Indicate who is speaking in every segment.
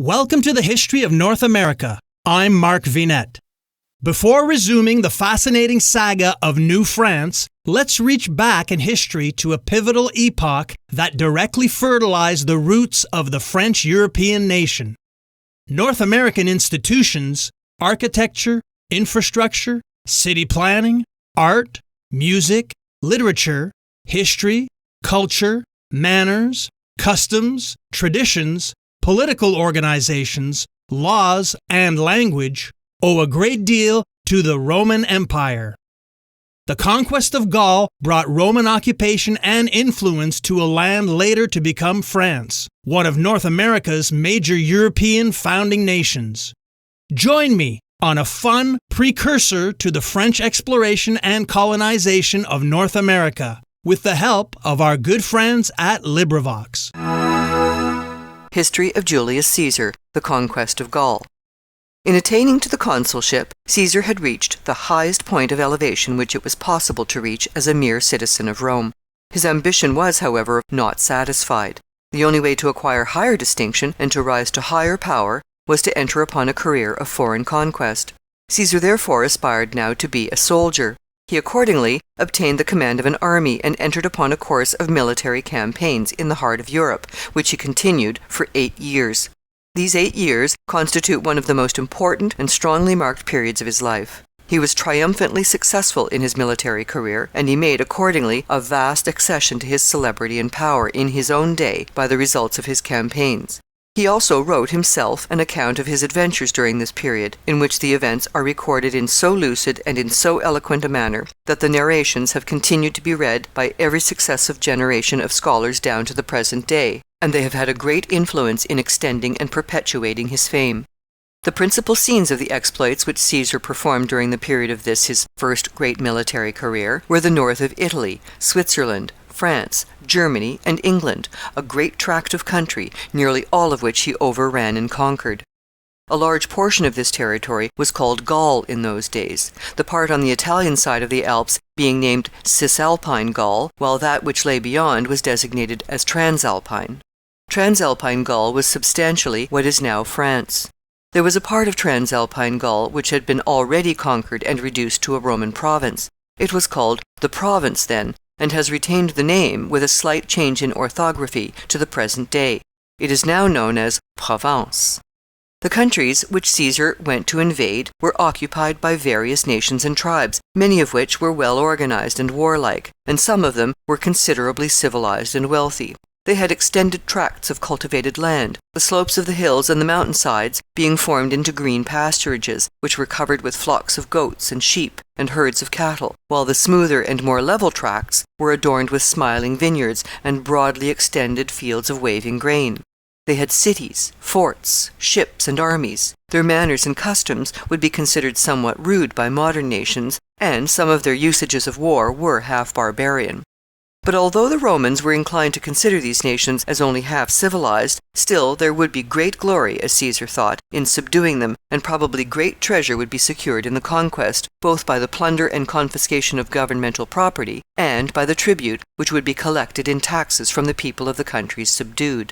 Speaker 1: Welcome to the History of North America. I'm Mark Vinet. Before resuming the fascinating saga of New France, let's reach back in history to a pivotal epoch that directly fertilized the roots of the French European nation. North American institutions, architecture, infrastructure, city planning, art, music, literature, history, culture, manners, customs, traditions, political organizations, laws, and language owe a great deal to the Roman Empire. The Conquest of Gaul brought Roman occupation and influence to a land later to become France, one of North America's major European founding nations. Join me on a fun precursor to the French exploration and colonization of North America, with the help of our good friends at LibriVox.
Speaker 2: History of Julius Caesar, the Conquest of Gaul. In attaining to the consulship, Caesar had reached the highest point of elevation which it was possible to reach as a mere citizen of Rome. His ambition was, however, not satisfied. The only way to acquire higher distinction and to rise to higher power was to enter upon a career of foreign conquest. Caesar therefore aspired now to be a soldier. He accordingly obtained the command of an army and entered upon a course of military campaigns in the heart of Europe, which he continued for 8 years. These 8 years constitute one of the most important and strongly marked periods of his life. He was triumphantly successful in his military career, and he made accordingly a vast accession to his celebrity and power in his own day by the results of his campaigns. He also wrote himself an account of his adventures during this period, in which the events are recorded in so lucid and in so eloquent a manner that the narrations have continued to be read by every successive generation of scholars down to the present day, and they have had a great influence in extending and perpetuating his fame. The principal scenes of the exploits which Caesar performed during the period of this his first great military career were the north of Italy, Switzerland, France, Germany, and England, a great tract of country, nearly all of which he overran and conquered. A large portion of this territory was called Gaul in those days, the part on the Italian side of the Alps being named Cisalpine Gaul, while that which lay beyond was designated as Transalpine. Transalpine Gaul was substantially what is now France. There was a part of Transalpine Gaul which had been already conquered and reduced to a Roman province. It was called the province then, and has retained the name with a slight change in orthography to the present day. It is now known as Provence. The countries which Caesar went to invade were occupied by various nations and tribes, many of which were well organized and warlike, and some of them were considerably civilized and wealthy. They had extended tracts of cultivated land, the slopes of the hills and the mountainsides being formed into green pasturages, which were covered with flocks of goats and sheep and herds of cattle, while the smoother and more level tracts were adorned with smiling vineyards and broadly extended fields of waving grain. They had cities, forts, ships, and armies. Their manners and customs would be considered somewhat rude by modern nations, and some of their usages of war were half barbarian. But although the Romans were inclined to consider these nations as only half civilized, still there would be great glory, as Caesar thought, in subduing them, and probably great treasure would be secured in the conquest, both by the plunder and confiscation of governmental property, and by the tribute which would be collected in taxes from the people of the countries subdued.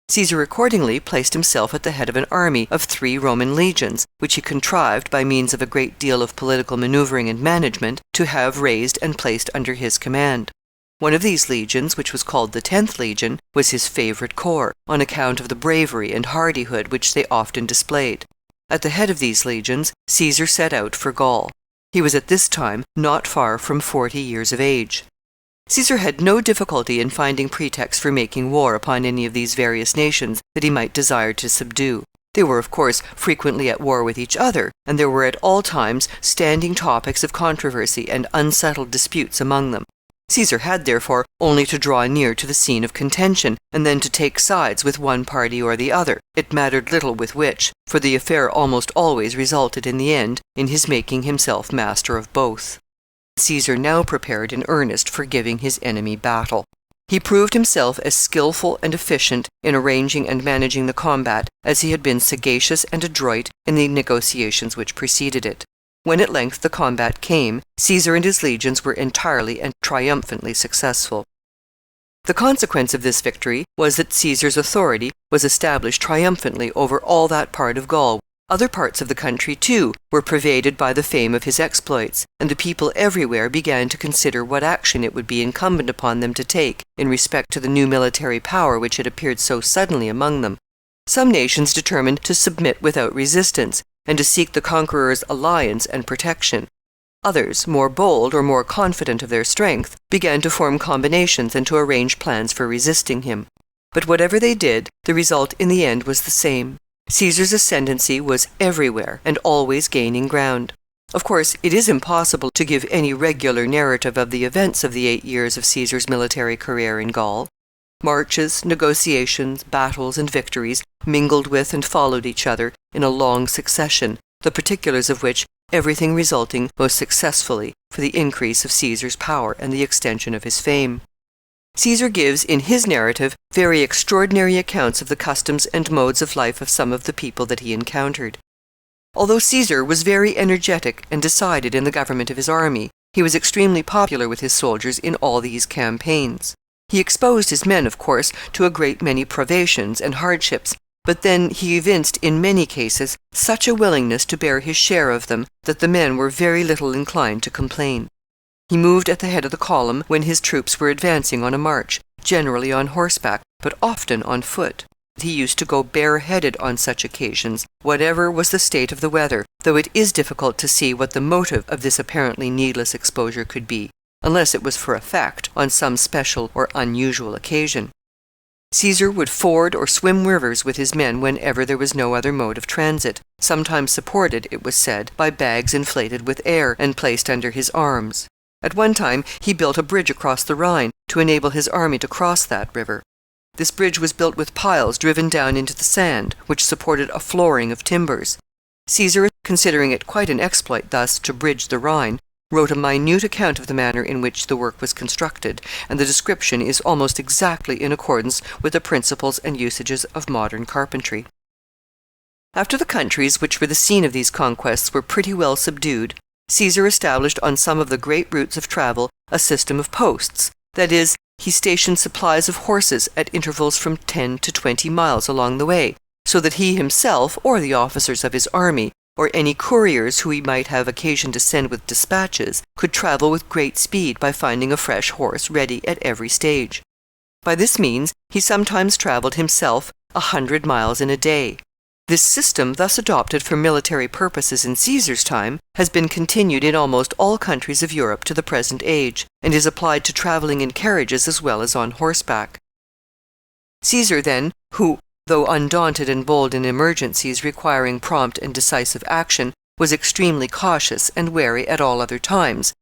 Speaker 2: Caesar accordingly placed himself at the head of an army of 3 Roman legions, which he contrived, by means of a great deal of political maneuvering and management, to have raised and placed under his command. One of these legions, which was called the 10th Legion, was his favorite corps, on account of the bravery and hardihood which they often displayed. At the head of these legions, Caesar set out for Gaul. He was at this time not far from 40 years of age. Caesar had no difficulty in finding pretexts for making war upon any of these various nations that he might desire to subdue. They were, of course, frequently at war with each other, and there were at all times standing topics of controversy and unsettled disputes among them. Caesar had, therefore, only to draw near to the scene of contention, and then to take sides with one party or the other. It mattered little with which, for the affair almost always resulted in the end in his making himself master of both. Caesar now prepared in earnest for giving his enemy battle. He proved himself as skillful and efficient in arranging and managing the combat as he had been sagacious and adroit in the negotiations which preceded it. When at length the combat came, Caesar and his legions were entirely and triumphantly successful. The consequence of this victory was that Caesar's authority was established triumphantly over all that part of Gaul. Other parts of the country, too, were pervaded by the fame of his exploits, and the people everywhere began to consider what action it would be incumbent upon them to take in respect to the new military power which had appeared so suddenly among them. Some nations determined to submit without resistance, and to seek the conqueror's alliance and protection. Others, more bold or more confident of their strength, began to form combinations and to arrange plans for resisting him. But whatever they did, the result in the end was the same. Caesar's ascendancy was everywhere and always gaining ground. Of course, it is impossible to give any regular narrative of the events of the 8 years of Caesar's military career in Gaul. Marches, negotiations, battles, and victories mingled with and followed each other in a long succession, the particulars of which everything resulting most successfully for the increase of Caesar's power and the extension of his fame. Caesar gives in his narrative very extraordinary accounts of the customs and modes of life of some of the people that he encountered. Although Caesar was very energetic and decided in the government of his army, he was extremely popular with his soldiers in all these campaigns. He exposed his men, of course, to a great many privations and hardships, but then he evinced in many cases such a willingness to bear his share of them that the men were very little inclined to complain. He moved at the head of the column when his troops were advancing on a march, generally on horseback, but often on foot. He used to go bareheaded on such occasions, whatever was the state of the weather, though it is difficult to see what the motive of this apparently needless exposure could be, unless it was for effect on some special or unusual occasion. Caesar would ford or swim rivers with his men whenever there was no other mode of transit, sometimes supported, it was said, by bags inflated with air and placed under his arms. At one time he built a bridge across the Rhine to enable his army to cross that river. This bridge was built with piles driven down into the sand, which supported a flooring of timbers. Caesar, considering it quite an exploit thus to bridge the Rhine, wrote a minute account of the manner in which the work was constructed, and the description is almost exactly in accordance with the principles and usages of modern carpentry. After the countries which were the scene of these conquests were pretty well subdued, Caesar established on some of the great routes of travel a system of posts, that is, he stationed supplies of horses at intervals from 10 to 20 miles along the way, so that he himself or the officers of his army or any couriers who he might have occasion to send with dispatches, could travel with great speed by finding a fresh horse ready at every stage. By this means he sometimes traveled himself 100 miles in a day. This system, thus adopted for military purposes in Caesar's time, has been continued in almost all countries of Europe to the present age, and is applied to traveling in carriages as well as on horseback. Caesar, then, who, though undaunted and bold in emergencies requiring prompt and decisive action, was extremely cautious and wary at all other times.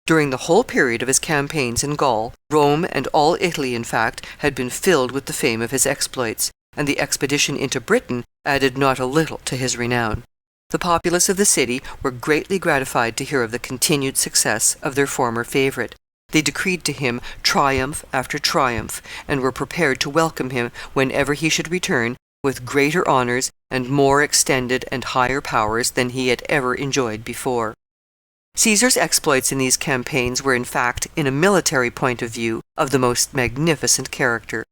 Speaker 2: During the whole period of his campaigns in Gaul, Rome and all Italy, in fact, had been filled with the fame of his exploits, and the expedition into Britain added not a little to his renown. The populace of the city were greatly gratified to hear of the continued success of their former favorite. They decreed to him triumph after triumph, and were prepared to welcome him whenever he should return with greater honors and more extended and higher powers than he had ever enjoyed before. Caesar's exploits in these campaigns were, in fact, in a military point of view, of the most magnificent character.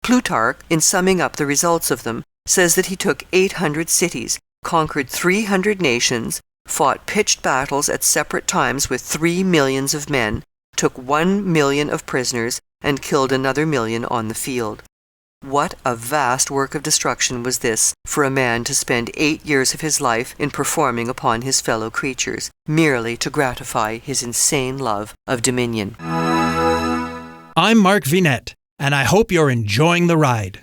Speaker 2: Plutarch, in summing up the results of them, says that he took 800 cities, conquered 300 nations, fought pitched battles at separate times with 3 millions of men, took 1 million of prisoners, and killed another million on the field. What a vast work of destruction was this for a man to spend 8 years of his life in performing upon his fellow creatures, merely to gratify his insane love of dominion.
Speaker 1: I'm Mark Vinet, and I hope you're enjoying the ride.